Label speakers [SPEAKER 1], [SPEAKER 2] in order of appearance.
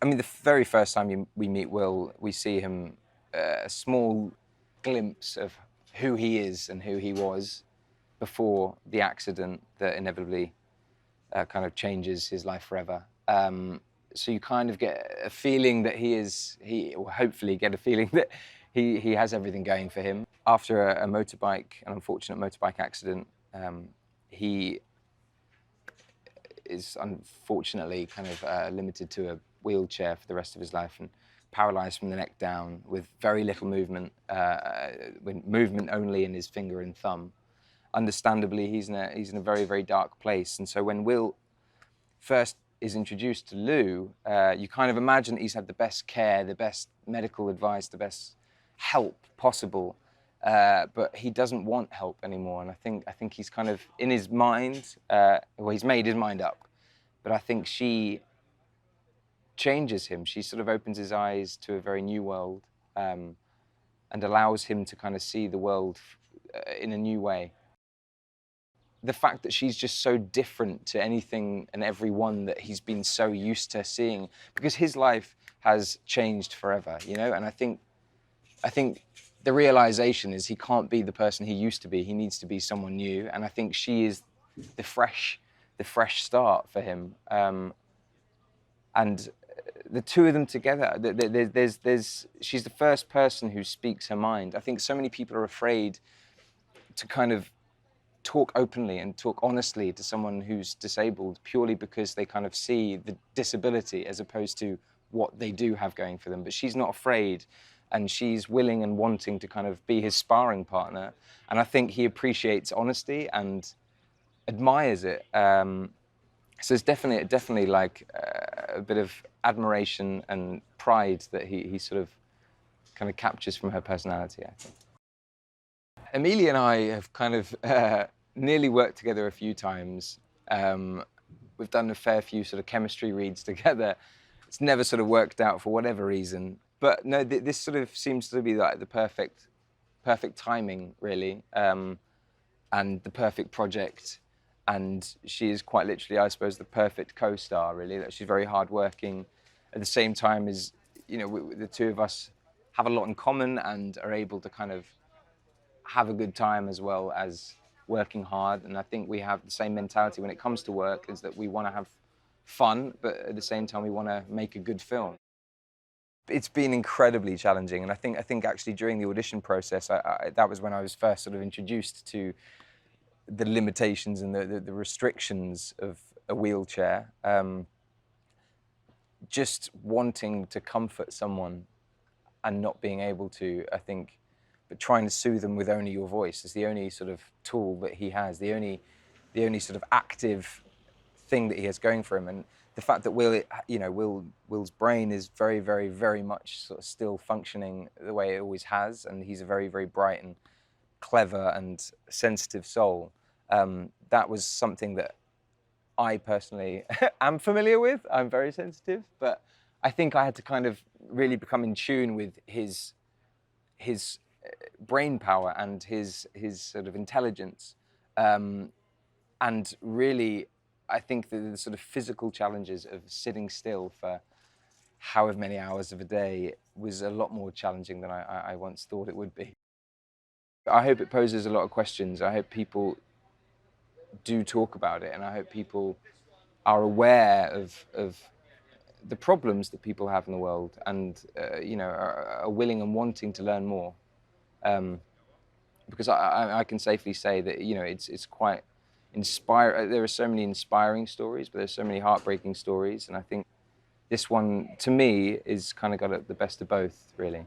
[SPEAKER 1] I mean, the very first time we meet Will, we see him, a small glimpse of who he is and who he was before the accident that inevitably kind of changes his life forever. So you kind of get a feeling that or hopefully get a feeling that he has everything going for him. After an unfortunate motorbike accident, he is unfortunately kind of limited to a wheelchair for the rest of his life and paralyzed from the neck down with very little movement, with movement only in his finger and thumb. Understandably, he's in a very, very dark place. And so when Will first is introduced to Lou, you kind of imagine that he's had the best care, the best medical advice, the best help possible. But he doesn't want help anymore, and I think he's kind of in his mind. Well, he's made his mind up, but I think she changes him. She sort of opens his eyes to a very new world, and allows him to kind of see the world in a new way. The fact that she's just so different to anything and everyone that he's been so used to seeing, because his life has changed forever, you know. And I think the realization is he can't be the person he used to be. He needs to be someone new. And I think she is the fresh start for him. And the two of them together, she's the first person who speaks her mind. I think so many people are afraid to kind of talk openly and talk honestly to someone who's disabled purely because they kind of see the disability as opposed to what they do have going for them. But she's not afraid, and she's willing and wanting to kind of be his sparring partner. And I think he appreciates honesty and admires it. So it's definitely like a bit of admiration and pride that he sort of kind of captures from her personality, I think. Amelia and I have kind of nearly worked together a few times. We've done a fair few sort of chemistry reads together. It's never sort of worked out for whatever reason. But no, this sort of seems to be like the perfect timing, really, and the perfect project. And she is quite literally, I suppose, the perfect co-star, really. That she's very hardworking. At the same time as, you know, the two of us have a lot in common and are able to kind of have a good time as well as working hard. And I think we have the same mentality when it comes to work, is that we want to have fun, but at the same time we want to make a good film. It's been incredibly challenging, and I think actually during the audition process, that was when I was first sort of introduced to the limitations and the restrictions of a wheelchair. Just wanting to comfort someone and not being able to, I think, but trying to soothe them with only your voice is the only sort of tool that he has, the only sort of active thing that he has going for him. And the fact that Will's brain is very, very, very much sort of still functioning the way it always has, and he's a very, very bright and clever and sensitive soul. That was something that I personally am familiar with. I'm very sensitive, but I think I had to kind of really become in tune with his brain power and his sort of intelligence, and really, I think that the sort of physical challenges of sitting still for however many hours of a day was a lot more challenging than I once thought it would be. I hope it poses a lot of questions. I hope people do talk about it, and I hope people are aware of the problems that people have in the world, and are willing and wanting to learn more. Because I can safely say that it's quite inspiring. There are so many inspiring stories, but there's so many heartbreaking stories, and I think this one, to me, is kind of got the best of both, really.